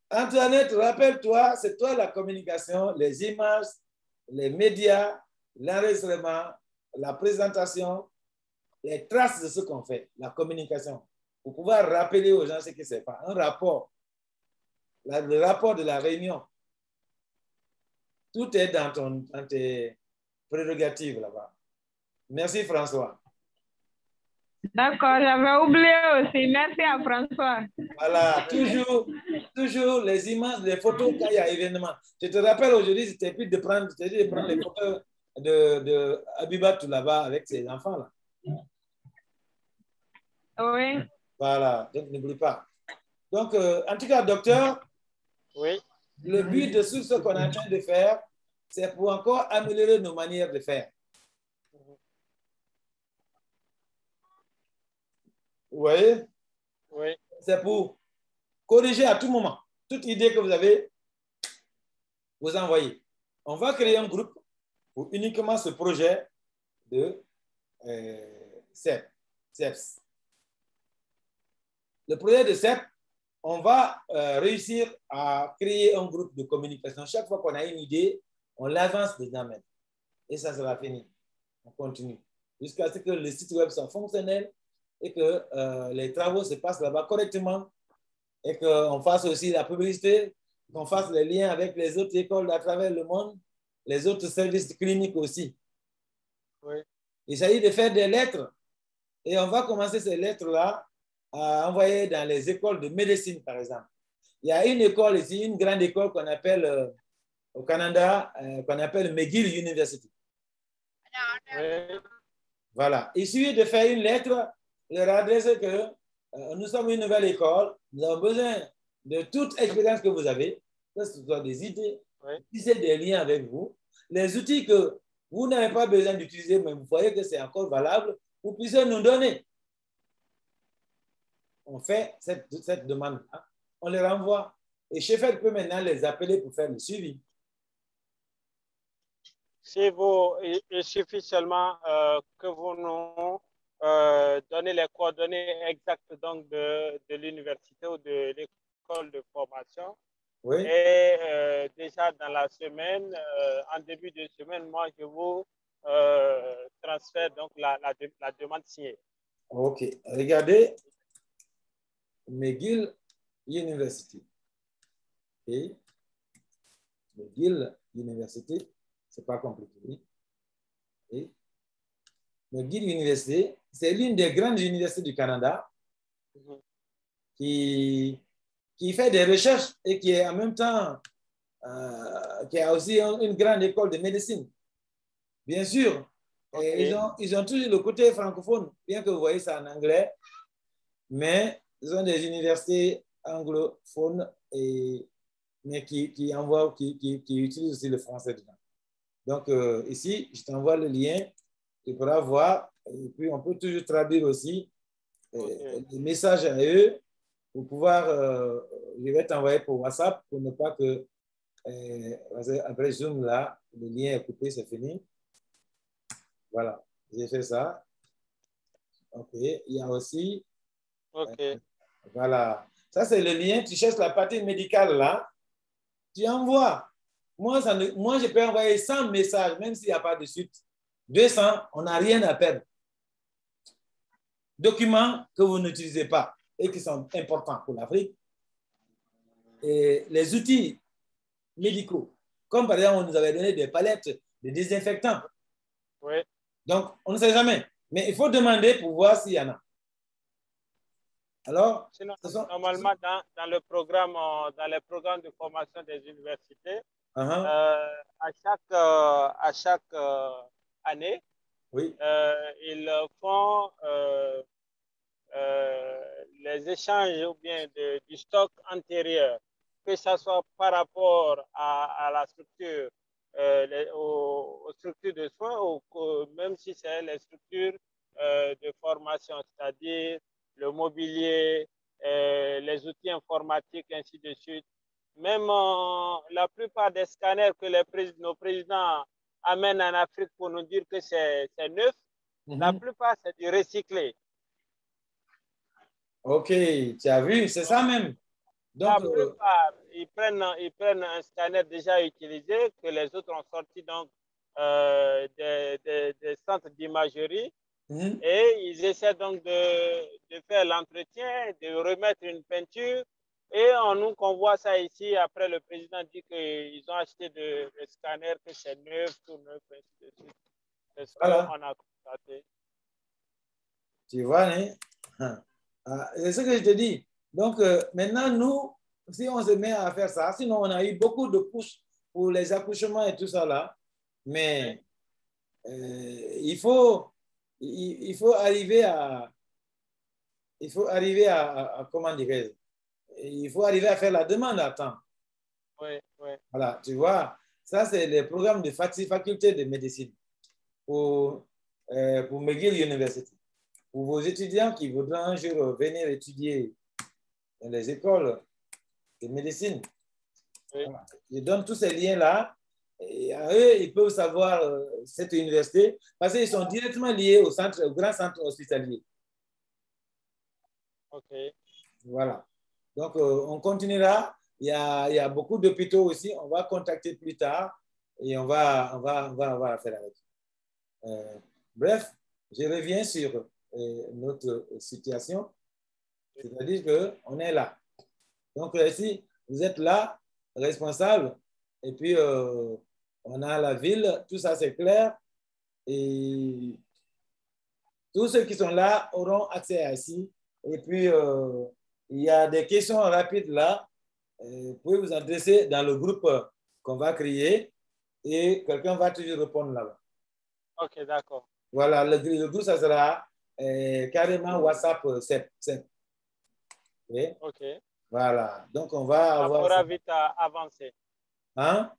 Antoinette, rappelle-toi, c'est toi la communication, les images, les médias, l'enregistrement, la présentation, les traces de ce qu'on fait, la communication, pour pouvoir rappeler aux gens ce qui s'est passé. Un rapport, le rapport de la réunion. Tout est dans tes prérogatives là-bas. Merci François. D'accord, j'avais oublié aussi. Merci à François. Voilà, toujours les images, les photos quand il y a événement. Je te rappelle aujourd'hui, c'était plus de prendre les photos de Abibat tout là-bas avec ses enfants là. Oui. Voilà, donc n'oublie pas. Donc, en tout cas, docteur, oui. Le but de tout ce qu'on est en train de faire, c'est pour encore améliorer nos manières de faire. Vous voyez? Oui. C'est pour corriger à tout moment. Toute idée que vous avez, vous envoyez. On va créer un groupe pour uniquement ce projet de CEPS. Le projet de CEPS, on va réussir à créer un groupe de communication. Chaque fois qu'on a une idée, on l'avance dedans même. Et ça sera fini. On continue. Jusqu'à ce que le site web soit fonctionnel et que les travaux se passent là-bas correctement et qu'on fasse aussi la publicité, qu'on fasse les liens avec les autres écoles à travers le monde, les autres services cliniques aussi. Oui. Il s'agit de faire des lettres et on va commencer ces lettres-là à envoyer dans les écoles de médecine, par exemple. Il y a une école ici, une grande école qu'on appelle au Canada, qu'on appelle McGill University. Oui. Voilà. Il suffit de faire une lettre, leur adresser que nous sommes une nouvelle école, nous avons besoin de toute expérience que vous avez, que ce soit des idées, tisser des liens avec vous, les outils que vous n'avez pas besoin d'utiliser, mais vous voyez que c'est encore valable, vous puissiez nous donner. On fait cette demande-là, on les renvoie. Et Chefet peut maintenant les appeler pour faire le suivi. Il suffit seulement que vous nous donnez les coordonnées exactes donc, de l'université ou de l'école de formation. Oui. Et déjà dans la semaine, en début de semaine, moi, je vous transfère donc la demande signée. OK. Regardez, McGill University. Et McGill University, c'est pas compliqué. Et McGill University, c'est l'une des grandes universités du Canada qui fait des recherches et qui est en même temps, qui a aussi une grande école de médecine. Bien sûr, et ils ont toujours le côté francophone, bien que vous voyez ça en anglais, mais ils ont des universités anglophones mais qui envoient, qui utilisent aussi le français dedans. Donc, ici, je t'envoie le lien, tu pourras voir, et puis on peut toujours traduire aussi les messages à eux pour pouvoir, je vais t'envoyer pour WhatsApp pour ne pas que, après Zoom, là, le lien est coupé, c'est fini. Voilà, j'ai fait ça. OK, il y a aussi, voilà, ça c'est le lien, tu cherches la partie médicale là, tu envoies. Moi, je peux envoyer 100 messages, même s'il n'y a pas de suite. 200, on n'a rien à perdre. Documents que vous n'utilisez pas et qui sont importants pour l'Afrique. Et les outils médicaux, comme par exemple, on nous avait donné des palettes de désinfectants. Oui. Donc, on ne sait jamais. Mais il faut demander pour voir s'il y en a. Alors, sinon, normalement, dans les programmes de formation des universités, à chaque année, oui. Ils font les échanges ou bien du stock antérieur, que ce soit par rapport à la structure, aux structures de soins, ou même si c'est les structures de formation, c'est-à-dire le mobilier, les outils informatiques, ainsi de suite. Même la plupart des scanners que nos présidents amènent en Afrique pour nous dire que c'est neuf, la plupart c'est du recyclé. OK, tu as vu, c'est ça même. La Donc, plupart, ils prennent un scanner déjà utilisé que les autres ont sorti donc des centres d'imagerie et ils essaient donc de faire l'entretien, de remettre une peinture. Et on nous convoie ça ici. Après, le président dit qu'ils ont acheté des scanners, que c'est neuf, tout neuf, ainsi de suite. C'est ce voilà, qu'on a constaté. tu vois, hein? C'est ce que je te dis. Donc, maintenant, nous, si on se met à faire ça, sinon on a eu beaucoup de couches pour les accouchements et tout ça là, mais il faut arriver comment dirais-je, il faut arriver à faire la demande à temps. Oui, oui. Voilà, tu vois, ça c'est les programmes de faculté de médecine pour McGill University. Pour vos étudiants qui voudraient un jour venir étudier dans les écoles de médecine. Oui. Voilà. Je donne tous ces liens-là. Et à eux, ils peuvent savoir cette université parce qu'ils sont directement liés au grand centre hospitalier. OK. Voilà. Donc, on continuera. Il y a beaucoup d'hôpitaux aussi. On va contacter plus tard et on va avoir affaire avec. Bref, je reviens sur notre situation. C'est-à-dire qu'on est là. Donc, si vous êtes là, responsable, et puis on a la ville, tout ça c'est clair. Et tous ceux qui sont là auront accès à ici. Et puis, il y a des questions rapides là. Vous pouvez vous adresser dans le groupe qu'on va créer et quelqu'un va toujours répondre là-bas. OK, d'accord. Voilà, le groupe, ça sera carrément WhatsApp 7. Okay? OK. Voilà, donc on va Ça avoir pourra ça. vite avancer. Hein?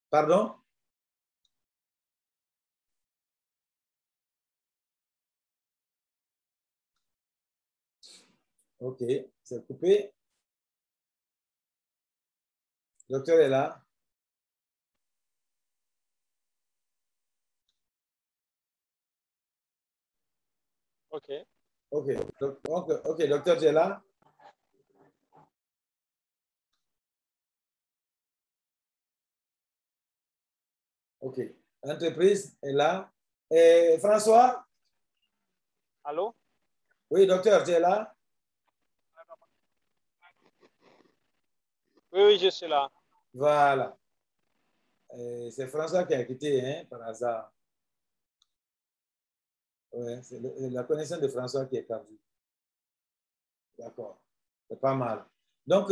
Pardon? OK, c'est coupé. Le docteur est là. OK. OK, OK, docteur, tu es là? OK, entreprise est là. Et François? Allô? Oui, docteur, tu es là? Oui, oui, je suis là. Voilà. C'est François qui a quitté, hein, par hasard. Ouais, c'est la connaissance de François qui est perdue. D'accord, c'est pas mal. Donc,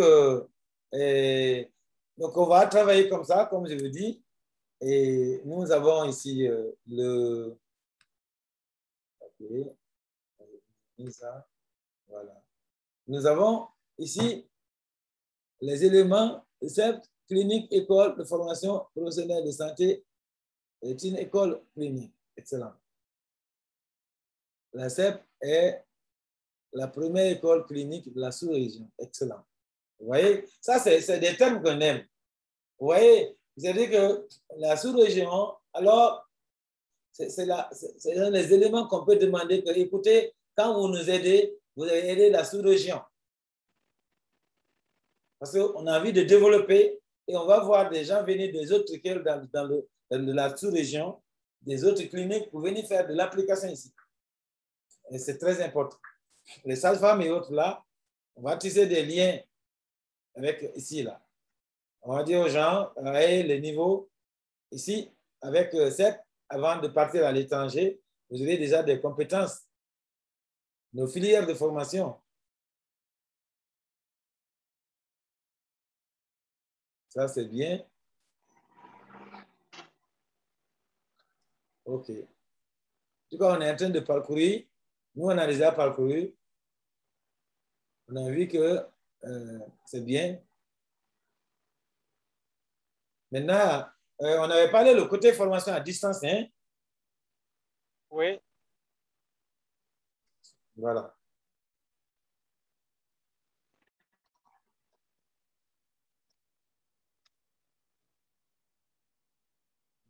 donc, on va travailler comme ça, comme je vous dis. Et nous avons ici le... Okay. Ça, voilà. Nous avons ici les éléments de cette clinique école de formation professionnelle de santé. C'est une école clinique. Excellent. La CEP est la première école clinique de la sous-région. Excellent. Vous voyez, ça, c'est des termes qu'on aime. Vous voyez, c'est-à-dire que la sous-région, alors, c'est les éléments qu'on peut demander que, écoutez, quand vous nous aidez, vous allez aider la sous-région. Parce qu'on a envie de développer et on va voir des gens venir des autres écoles dans la sous-région, des autres cliniques pour venir faire de l'application ici. Et c'est très important. Les sages-femmes et autres là, on va tisser des liens avec ici là. On va dire aux gens, les niveaux ici, avec cette, avant de partir à l'étranger, vous avez déjà des compétences, nos filières de formation. Ça, c'est bien. OK. En tout cas, on est en train de parcourir. Nous, on a déjà parcouru. On a vu que c'est bien. Maintenant, on avait parlé le côté formation à distance, hein? Oui. Voilà.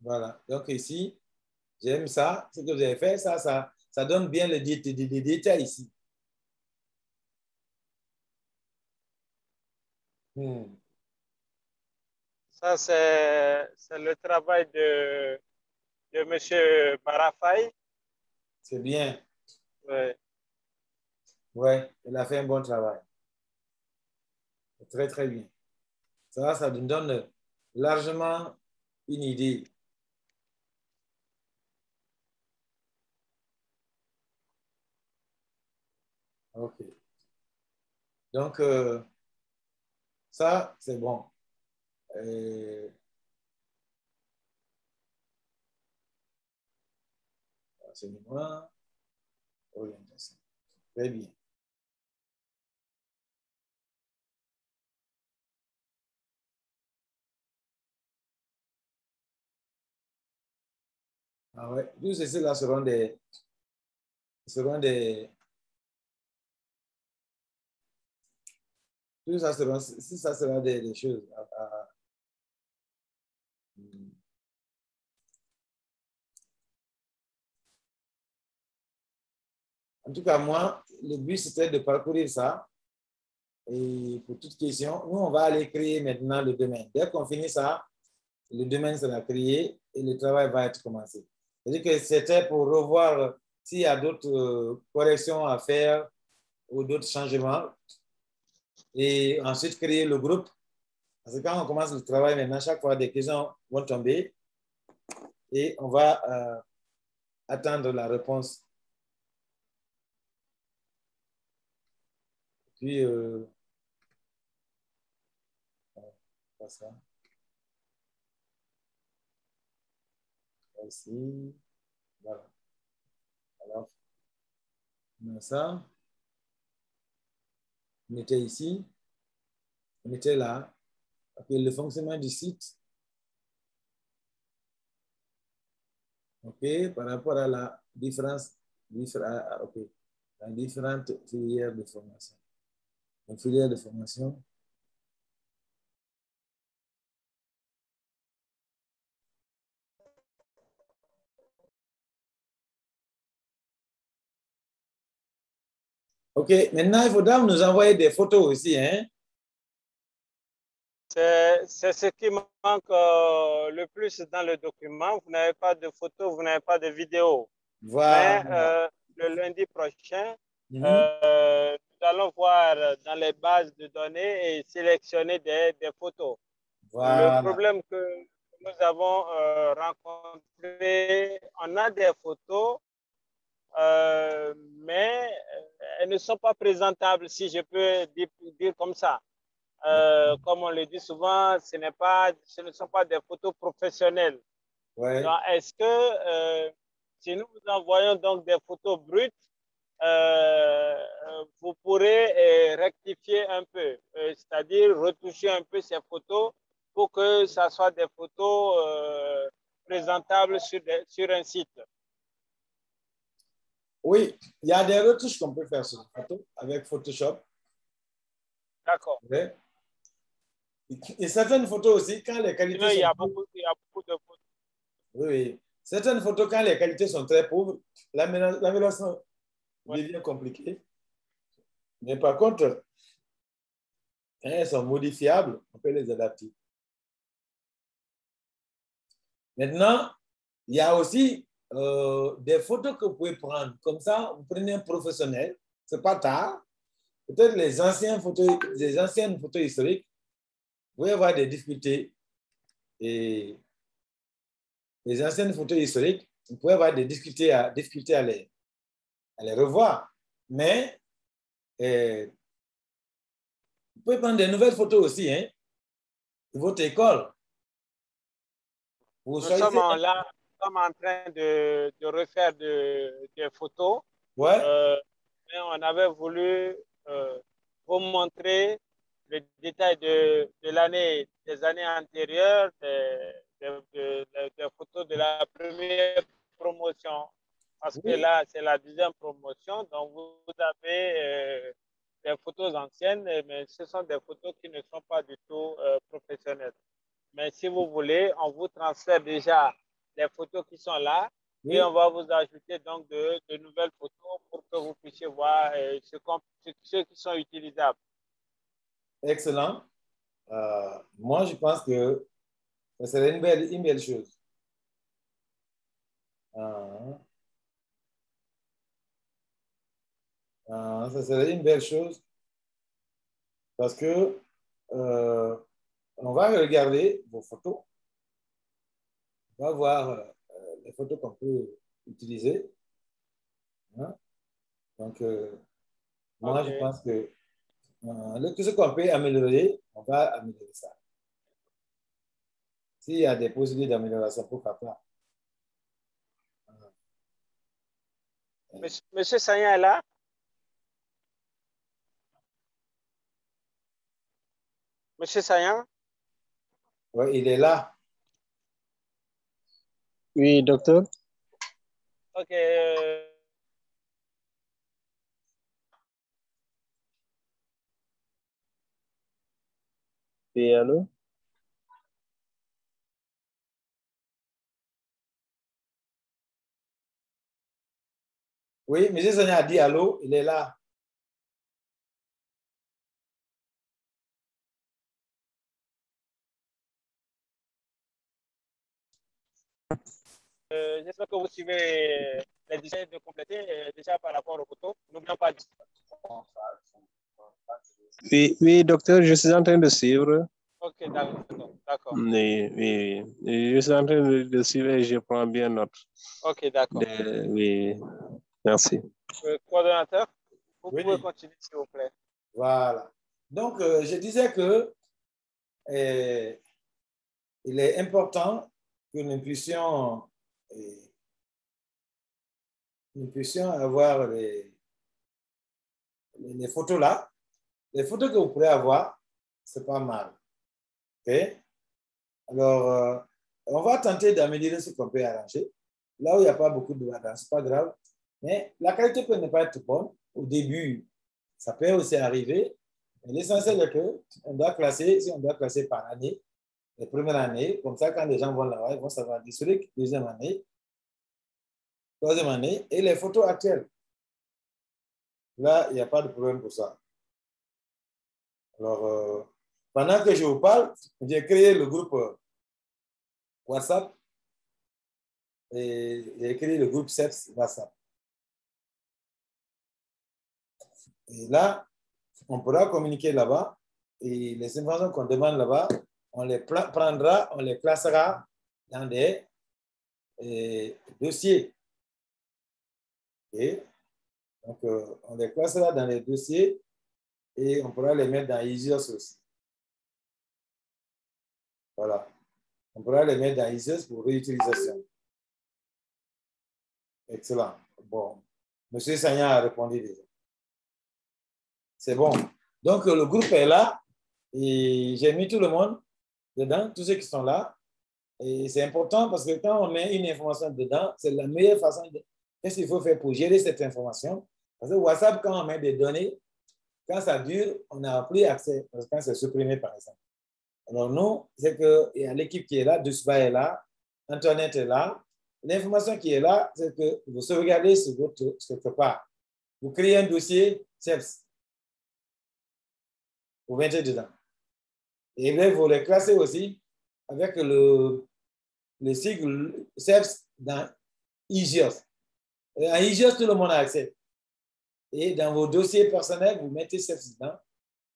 Voilà. Donc ici, j'aime ça, ce que vous avez fait, ça ça donne bien les détails ici. Ça, c'est le travail de M. Barafay. C'est bien. Oui. Ouais, il a fait un bon travail. Très, très bien. Ça nous donne largement une idée. OK. Donc, ça, c'est bon. Enseignement, orientation. Très bien. Ah ouais, tous ceux-là seront des tout ça sera, si ça sera des choses En tout cas, moi, le but, c'était de parcourir ça. Et pour toute question, nous, on va aller créer maintenant le domaine. Dès qu'on finit ça, le domaine sera créé et le travail va être commencé. C'est-à-dire que c'était pour revoir s'il y a d'autres corrections à faire ou d'autres changements. Et ensuite, créer le groupe. Parce que quand on commence le travail, maintenant, chaque fois, des questions vont tomber et on va attendre la réponse. Puis, ça. Ici, voilà. Alors, on a ça. On était ici. On était là. Okay, le fonctionnement du site. OK, par rapport à la différence, okay, la différentes filières de formation. Une filière de formation. OK, maintenant, il faudra nous envoyer des photos aussi, hein? C'est ce qui manque le plus dans le document. Vous n'avez pas de photos, vous n'avez pas de vidéos. Voilà. Mais le lundi prochain, Mhm. nous allons voir dans les bases de données et sélectionner des photos. Le Voilà. problème que nous avons rencontré, on a des photos, mais elles ne sont pas présentables, si je peux dire comme ça. Comme on le dit souvent, ce ne sont pas des photos professionnelles. Ouais. Donc, est-ce que si nous vous envoyons donc des photos brutes, vous pourrez rectifier un peu, c'est-à-dire retoucher un peu ces photos pour que ça soit des photos présentables sur un site. Oui, il y a des retouches qu'on peut faire sur la photo avec Photoshop. D'accord. Ouais. Et certaines photos aussi, quand les qualités Sinon, sont... il y a beaucoup de photos. Oui, certaines photos, quand les qualités sont très pauvres, l'amélioration devient compliquée. Mais par contre, quand elles sont modifiables, on peut les adapter. Maintenant, il y a aussi des photos que vous pouvez prendre. Comme ça, vous prenez un professionnel, ce n'est pas tard. Peut-être les anciennes photos historiques, vous pouvez avoir des difficultés. Et les anciennes photos historiques, vous pouvez avoir des difficultés à les revoir. Mais vous pouvez prendre des nouvelles photos aussi, hein, de votre école. Vous Nous sommes choisissez... en train de refaire des photos. Ouais. Mais on avait voulu vous montrer les détails des années antérieures, des photos de la première promotion. Parce que là, c'est la deuxième promotion. Donc, vous avez des photos anciennes, mais ce sont des photos qui ne sont pas du tout professionnelles. Mais si vous voulez, on vous transfère déjà les photos qui sont là. Et on va vous ajouter donc de nouvelles photos pour que vous puissiez voir ceux qui sont utilisables. Excellent. Moi, je pense que ça serait une belle chose. Ça serait une belle chose parce que on va regarder vos photos. On va voir les photos qu'on peut utiliser. Hein? Donc, moi, je pense que tout ce qu'on peut améliorer, on va améliorer ça. S'il y a des possibilités d'amélioration, pourquoi pas? Monsieur Sagnan est là? Monsieur Sagnan? Oui, il est là. Oui, docteur. OK. Oui, allô? Oui, M. Sagnan a dit allô, il est là. J'espère que vous suivez les détails de compléter déjà par rapport aux photos. N'oublions pas. Oui, docteur, je suis en train de suivre. OK, d'accord. Oui, je suis en train de suivre et je prends bien note. OK, d'accord. Oui, merci. Coordonnateur, vous Oui. pouvez continuer, s'il vous plaît. Voilà. Donc, je disais que il est important que nous puissions avoir les photos là. Les photos que vous pourrez avoir, c'est pas mal. OK? Alors, on va tenter d'améliorer ce qu'on peut arranger. Là où il n'y a pas beaucoup de latence, c'est pas grave. Mais la qualité peut ne pas être bonne. Au début, ça peut aussi arriver. L'essentiel est qu'on doit classer, si on doit classer par année, les premières années, comme ça, quand les gens vont là-bas, ils vont savoir l'historique, deuxième année, troisième année, et les photos actuelles. Là, il n'y a pas de problème pour ça. Alors, pendant que je vous parle, j'ai créé le groupe WhatsApp et j'ai créé le groupe CEPS WhatsApp. Et là, on pourra communiquer là-bas et les informations qu'on demande là-bas, on les prendra, on les classera dans des dossiers. Et donc, on les classera dans les dossiers et on pourra les mettre dans Isios aussi. Voilà. On pourra les mettre dans Isios pour réutilisation. Excellent. Bon. Monsieur Sagnan a répondu déjà. C'est bon. Donc, le groupe est là et j'ai mis tout le monde dedans, tous ceux qui sont là. Et c'est important parce que quand on met une information dedans, c'est la meilleure façon de... Qu'est-ce qu'il faut faire pour gérer cette information? Parce que WhatsApp, quand on met des données, quand ça dure, on n'a plus accès. Parce que quand c'est supprimé, par exemple. Alors, nous, c'est qu'il y a l'équipe qui est là, Dusba est là, Antoinette est là. L'information qui est là, c'est que vous sauvegardez sur votre quelque part. Vous créez un dossier CEPS. Vous mettez dedans. Et bien, vous les classez aussi avec le sigle CEPS dans IGIOS. En IGIOS, tout le monde a accès. Et dans vos dossiers personnels, vous mettez CEPS dedans.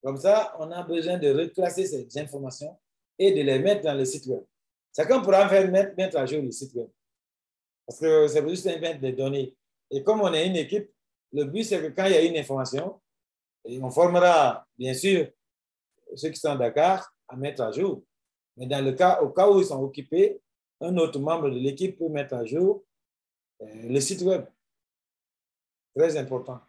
Comme ça, on a besoin de reclasser ces informations et de les mettre dans le site web. Chacun pourra mettre à jour le site web. Parce que c'est juste mettre des données. Et comme on est une équipe, le but, c'est que quand il y a une information, on formera, bien sûr, ceux qui sont à Dakar à mettre à jour. Mais dans le cas, au cas où ils sont occupés, un autre membre de l'équipe peut mettre à jour le site web. Très important.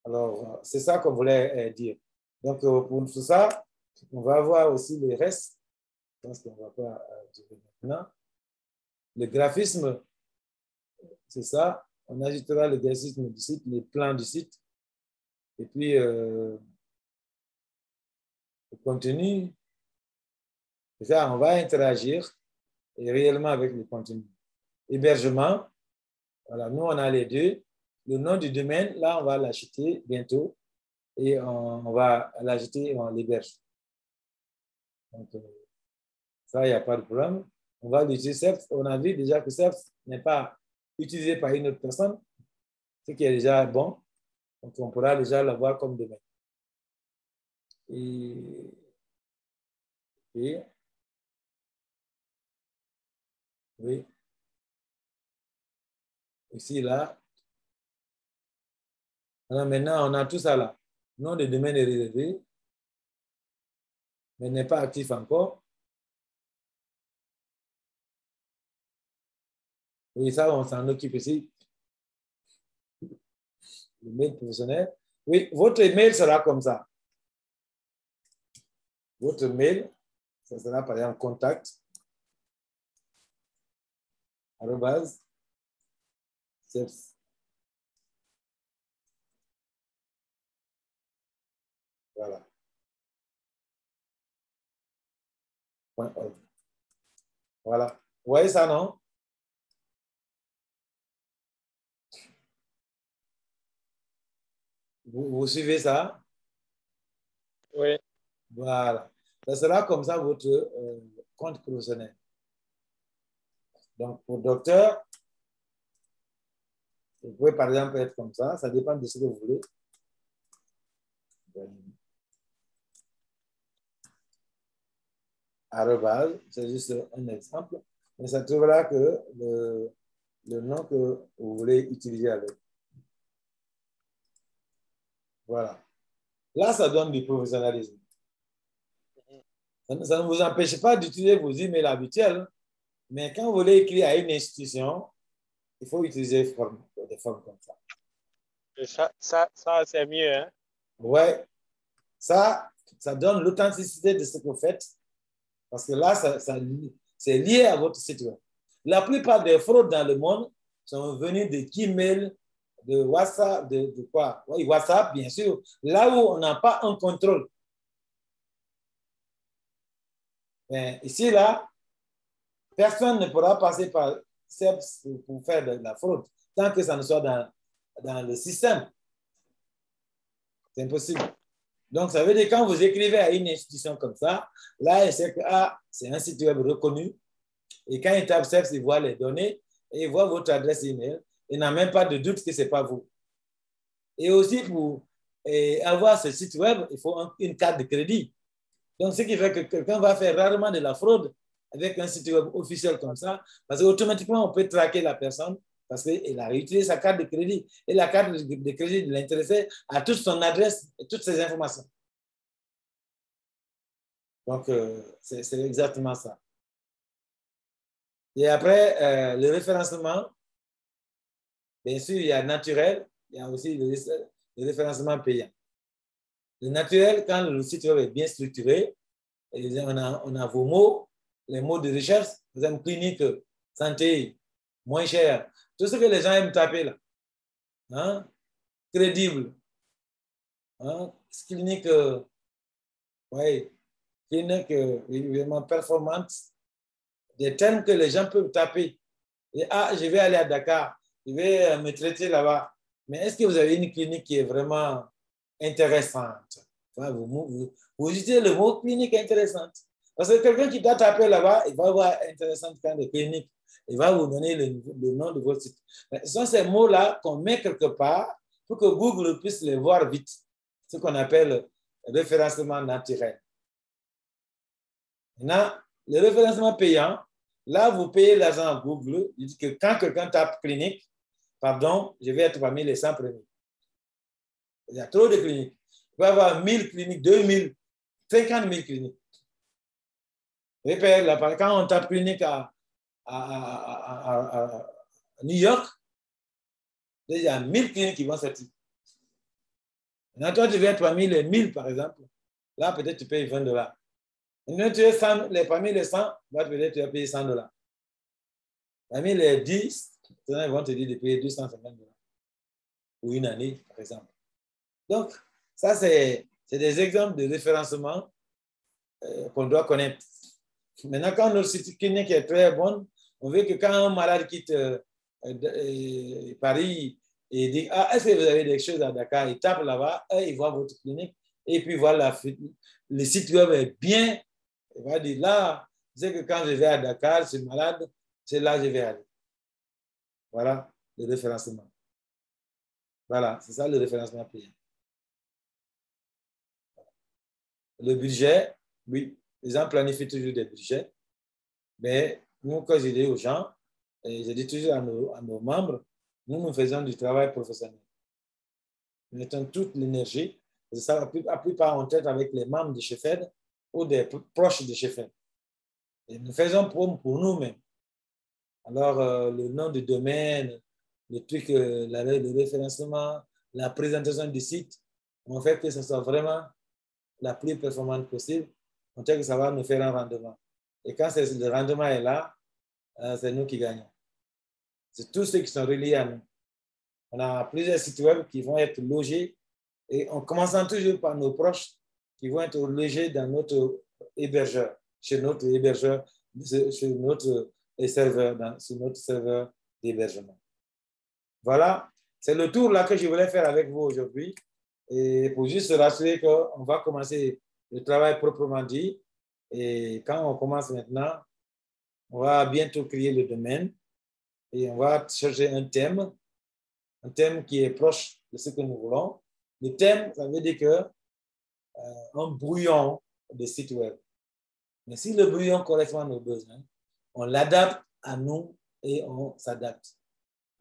Alors, c'est ça qu'on voulait dire. Donc, pour tout ça, on va voir aussi les restes. Je pense qu'on ne va pas dire maintenant. Le graphisme, c'est ça. On ajoutera le graphisme du site, les plans du site. Et puis, le contenu. Ça, on va interagir réellement avec le contenu. Hébergement, Voilà, nous, on a les deux. Le nom du domaine, là, on va l'acheter bientôt et on va l'acheter et on l'héberge. Donc, ça, il n'y a pas de problème. On va l'utiliser. Certes, on a vu déjà que certes n'est pas utilisé par une autre personne, ce qui est déjà bon. Donc, on pourra déjà l'avoir comme domaine. Et oui. Ici, là. Alors maintenant, on a tout ça là. Nom de domaine est réservé, mais n'est pas actif encore. Oui, ça, on s'en occupe ici. Le mail professionnel. Oui, votre mail sera comme ça. Votre mail, ça sera par exemple contact, arrobase, voilà. Voilà. Vous voyez ça, non? Vous suivez ça? Oui. Voilà. Ça sera comme ça votre compte professionnel. Donc, pour docteur, vous pouvez par exemple être comme ça dépend de ce que vous voulez. Arrobase, c'est juste un exemple, mais ça trouvera que le nom que vous voulez utiliser avec. Voilà. Là, ça donne du professionnalisme. Ça ne vous empêche pas d'utiliser vos emails habituels, mais quand vous voulez écrire à une institution, il faut utiliser des formes comme ça. Et ça c'est mieux. Hein? Ouais. Ça donne l'authenticité de ce que vous faites, parce que là, c'est lié à votre site web. La plupart des fraudes dans le monde sont venues de Gmail, de WhatsApp, de quoi? Oui, WhatsApp, bien sûr. Là où on n'a pas un contrôle. Mais ici, là, personne ne pourra passer par CEPS pour faire de la fraude, tant que ça ne soit dans le système. C'est impossible. Donc, ça veut dire que quand vous écrivez à une institution comme ça, là, il sait que c'est un site web reconnu. Et quand il tape CEPS, il voit les données et il voit votre adresse email. Il n'a même pas de doute que ce n'est pas vous. Et aussi, pour avoir ce site web, il faut une carte de crédit. Donc, ce qui fait que quelqu'un va faire rarement de la fraude avec un site web officiel comme ça, parce qu'automatiquement, on peut traquer la personne parce qu'elle a utilisé sa carte de crédit. Et la carte de crédit de l'intéressé a toute son adresse et toutes ses informations. Donc, c'est exactement ça. Et après, le référencement, bien sûr, il y a naturel, il y a aussi le référencement payant. Le naturel, quand le site web est bien structuré, on a vos mots, les mots de recherche, par exemple, clinique, santé, moins cher, tout ce que les gens aiment taper là. Hein? Crédible. Hein? Clinique, ouais, clinique vraiment performante. Des termes que les gens peuvent taper. Et, je vais aller à Dakar, je vais me traiter là-bas. Mais est-ce que vous avez une clinique qui est vraiment intéressante? Vous utilisez le mot clinique intéressante. Parce que quelqu'un qui doit taper là-bas, il va voir intéressante quand de clinique. Il va vous donner le nom de votre site. Ce sont ces mots-là qu'on met quelque part pour que Google puisse les voir vite. Ce qu'on appelle référencement naturel. Maintenant, le référencement payant, là, vous payez l'argent à Google. Il dit que quand quelqu'un tape clinique, pardon, je vais être parmi les 100 premiers. Il y a trop de cliniques. Il peut y avoir 1000 cliniques, 2000, 50 000 cliniques. Quand on tape clinique à New York, il y a 1000 cliniques qui vont sortir. Maintenant, toi, tu veux être parmi les 1000, par exemple. Là, peut-être tu payes $20. Maintenant, tu es parmi les 100, là, peut-être tu vas payer $100. Parmi les 10, ils vont te dire de payer $250 pour une année, par exemple. Donc, ça, c'est des exemples de référencement qu'on doit connaître. Maintenant, quand notre site clinique est très bonne, on veut que quand un malade quitte Paris et dit, ah, est-ce que vous avez des choses à Dakar? Ils tapent là-bas, ils voient votre clinique et puis voilà, le site web est bien. Il va dire, là, c'est que quand je vais à Dakar, je suis malade, c'est là que je vais aller. Voilà le référencement. Voilà, c'est ça le référencement payant. Le budget, oui, les gens planifient toujours des budgets, mais nous, quand je dis aux gens, et je dis toujours à nos membres, nous faisons du travail professionnel. Nous mettons toute l'énergie, ça la plupart en tête avec les membres de Chefed ou des proches de Chefed. Et nous faisons pour nous-mêmes. Alors, le nom du domaine, le truc, le référencement, la présentation du site, on fait que ce soit vraiment la plus performante possible. On sait que ça va nous faire un rendement. Et quand le rendement est là, c'est nous qui gagnons. C'est tous ceux qui sont reliés à nous. On a plusieurs sites web qui vont être logés et en commençant toujours par nos proches qui vont être logés dans notre hébergeur, chez notre hébergeur, sur notre serveur, sur notre serveur d'hébergement. Voilà, c'est le tour là que je voulais faire avec vous aujourd'hui. Et pour juste se rassurer qu'on va commencer le travail proprement dit. Et quand on commence maintenant, on va bientôt créer le domaine et on va chercher un thème qui est proche de ce que nous voulons. Le thème, ça veut dire que un brouillon de site web. Mais si le brouillon correspond à nos besoins, on l'adapte à nous et on s'adapte.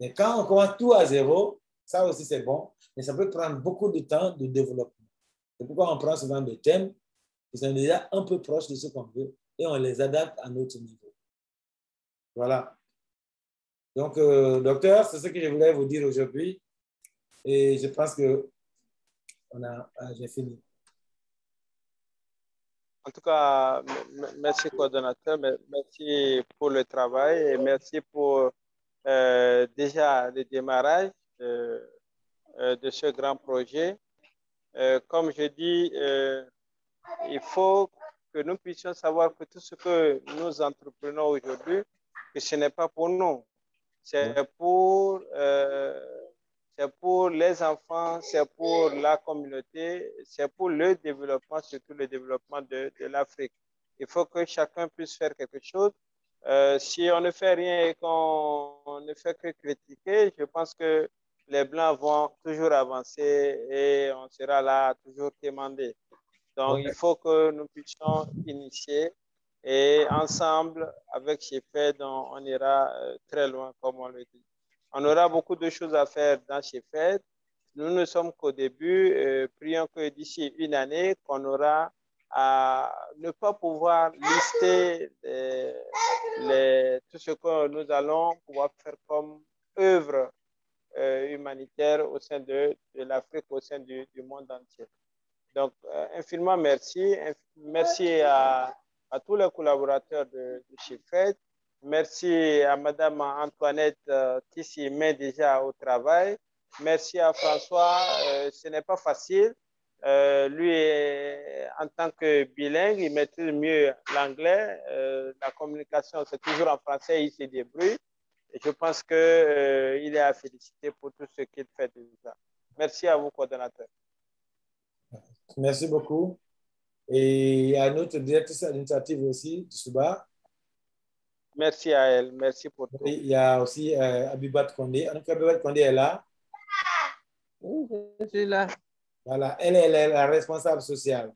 Mais quand on commence tout à zéro, ça aussi c'est bon, mais ça peut prendre beaucoup de temps de développement. C'est pourquoi on prend souvent des thèmes qui sont déjà un peu proches de ce qu'on veut et on les adapte à notre niveau. Voilà. Donc, docteur, c'est ce que je voulais vous dire aujourd'hui et je pense que j'ai fini. En tout cas, merci coordonnateur, merci pour le travail et merci pour déjà le démarrage de ce grand projet. Comme je dis, il faut que nous puissions savoir que tout ce que nous entreprenons aujourd'hui, que ce n'est pas pour nous, c'est pour les enfants, c'est pour la communauté, c'est pour le développement, surtout le développement de l'Afrique. Il faut que chacun puisse faire quelque chose. Si on ne fait rien et qu'on ne fait que critiquer, je pense que les Blancs vont toujours avancer et on sera là toujours quémander. Donc, il faut que nous puissions initier et ensemble, avec Chefed, on ira très loin, comme on le dit. On aura beaucoup de choses à faire dans Chefed. Nous ne sommes qu'au début. Prions que d'ici une année, qu'on aura à ne pas pouvoir lister tout ce que nous allons pouvoir faire comme œuvre humanitaire au sein de l'Afrique, au sein du monde entier. Donc, infiniment merci. Merci à tous les collaborateurs de Chefed. Merci à Madame Antoinette qui s'y met déjà au travail. Merci à François. Ce n'est pas facile. Lui, en tant que bilingue, il maîtrise mieux l'anglais. La communication, c'est toujours en français, il se débrouille. Et je pense qu'il est à féliciter pour tout ce qu'il fait déjà. Merci à vous, coordonnateurs. Merci beaucoup. Et à notre directrice administrative aussi, Tsouba. Merci à elle. Merci pour tout. Il y a aussi Abibat Kondé. Abibat Kondé est là. Oui, je suis là. Voilà, elle est la responsable sociale.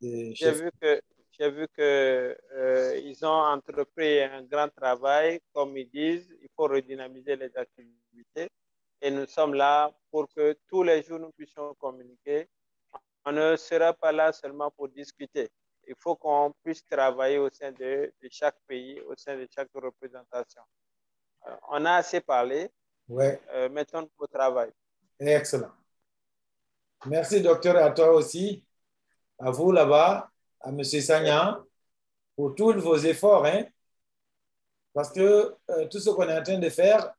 J'ai vu que ils ont entrepris un grand travail, comme ils disent. Il faut redynamiser les activités. Et nous sommes là pour que tous les jours nous puissions communiquer. On ne sera pas là seulement pour discuter. Il faut qu'on puisse travailler au sein de chaque pays, au sein de chaque représentation. On a assez parlé. Ouais. Mettons au travail. Excellent. Merci, docteur, à toi aussi, à vous là-bas, à M. Sagnan, pour tous vos efforts. Hein, parce que tout ce qu'on est en train de faire,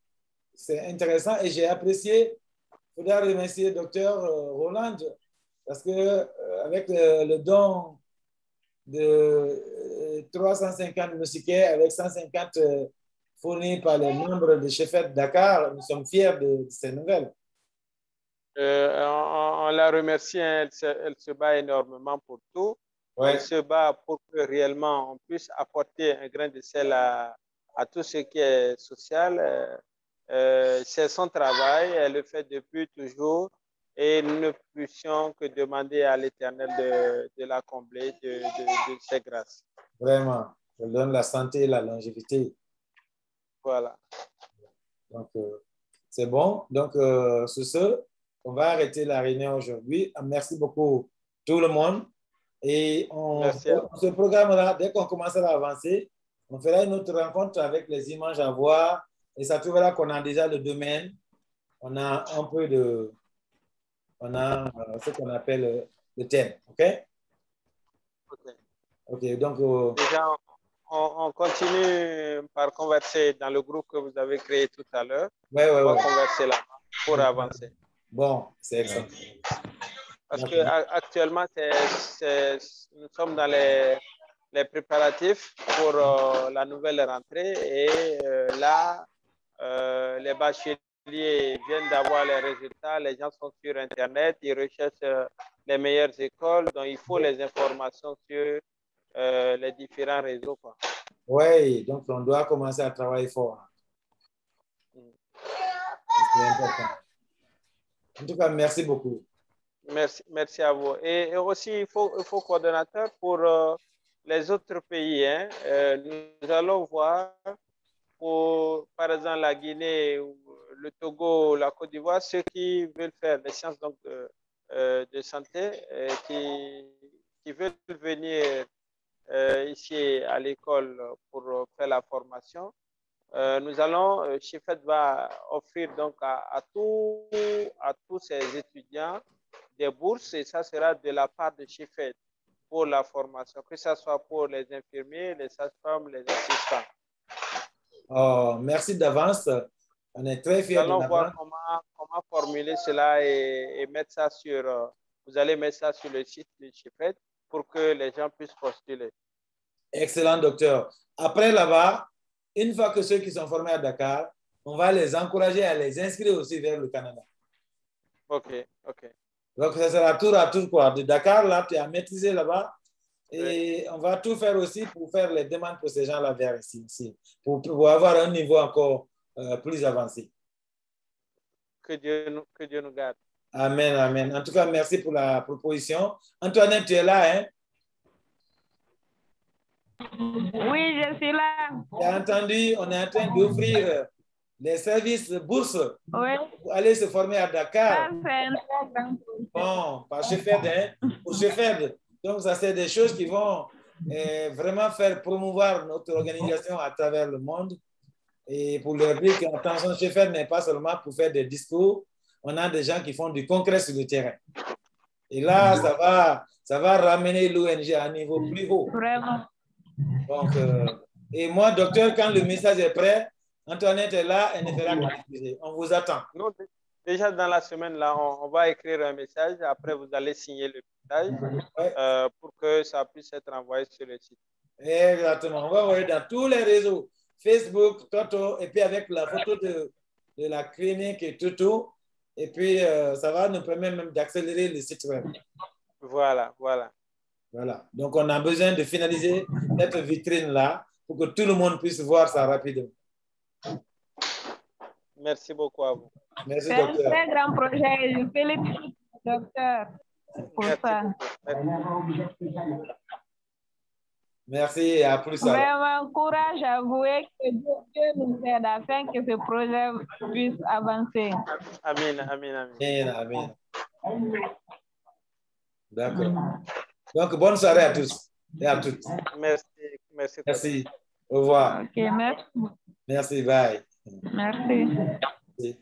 c'est intéressant et j'ai apprécié. Il faudra remercier le docteur Roland parce que avec le don de 350 moustiquaires avec 150 fournies par les membres de Chefed Dakar. Nous sommes fiers de ces nouvelles. On la remercie, elle se bat énormément pour tout. Ouais. Elle se bat pour que réellement on puisse apporter un grain de sel à tout ce qui est social. C'est son travail, elle le fait depuis toujours et nous ne puissions que demander à l'Éternel de la combler de ses grâces. Vraiment, elle donne la santé et la longévité. Voilà. Donc, c'est bon. Donc, sur ce, on va arrêter la réunion aujourd'hui. Merci beaucoup tout le monde. Et on se programmera, dès qu'on commencera à avancer, on fera une autre rencontre avec les images à voir. Et ça trouvera qu'on a déjà le domaine. On a un peu de... On a ce qu'on appelle le thème. OK? OK, donc... Déjà, on continue par converser dans le groupe que vous avez créé tout à l'heure. Ouais, on va converser là pour avancer. Bon, c'est excellent. Parce qu'actuellement, nous sommes dans les préparatifs pour la nouvelle rentrée et là, les bacheliers viennent d'avoir les résultats, les gens sont sur Internet, ils recherchent les meilleures écoles, donc il faut les informations sur les différents réseaux. Oui, donc on doit commencer à travailler fort. C'est important. En tout cas, merci beaucoup. Merci à vous. Et aussi, il faut coordonnateur pour les autres pays. Hein. Nous allons voir pour, par exemple, la Guinée, le Togo, la Côte d'Ivoire, ceux qui veulent faire des sciences donc, de santé, qui veulent venir ici à l'école pour faire la formation. Nous allons, Chefed va offrir donc à tous ces étudiants des bourses et ça sera de la part de Chefed pour la formation, que ce soit pour les infirmiers, les sages-femmes, les assistants. Oh, merci d'avance. On est très fiers. Nous allons voir comment formuler cela et mettre ça sur, vous allez mettre ça sur le site de Chefed pour que les gens puissent postuler. Excellent, docteur. Après là-bas, une fois que ceux qui sont formés à Dakar, on va les encourager à les inscrire aussi vers le Canada. OK. Donc, ça sera tour à tour, quoi. De Dakar, là, tu as maîtrisé là-bas. Et on va tout faire aussi pour faire les demandes pour ces gens-là vers ici, pour avoir un niveau encore plus avancé. Que Dieu nous garde. Amen, amen. En tout cas, merci pour la proposition. Antoinette, tu es là, hein? Oui, je suis là. Tu as entendu, on est en train d'offrir les services bourse pour aller se former à Dakar. Bon, par Chefed, hein? Au Chefed. Donc, ça, c'est des choses qui vont vraiment faire promouvoir notre organisation à travers le monde. Et pour leur dire qu'attention, Chefed n'est pas seulement pour faire des discours. On a des gens qui font du concret sur le terrain. Et là, ça va ramener l'ONG à un niveau plus haut. Vraiment. Donc, et moi, docteur, quand le message est prêt, Antoinette est là, elle ne fera qu'à diffuser. On vous attend. Non, déjà dans la semaine, là, on va écrire un message. Après, vous allez signer le message pour que ça puisse être envoyé sur le site. Exactement. On va envoyer dans tous les réseaux. Facebook, Toto, et puis avec la photo de la clinique et tout. Et puis, ça va nous permettre même d'accélérer le site web. Voilà. Donc, on a besoin de finaliser cette vitrine-là pour que tout le monde puisse voir ça rapidement. Merci beaucoup à vous. Merci, c'est docteur. C'est un très grand projet. Je félicite le docteur pour ça. Merci et à plus. Vraiment, courage à vous et que Dieu nous aide afin que ce projet puisse avancer. Amen. D'accord. Donc, bonne soirée à tous et à toutes. Merci. Au revoir. OK, merci. Merci, bye. Merci.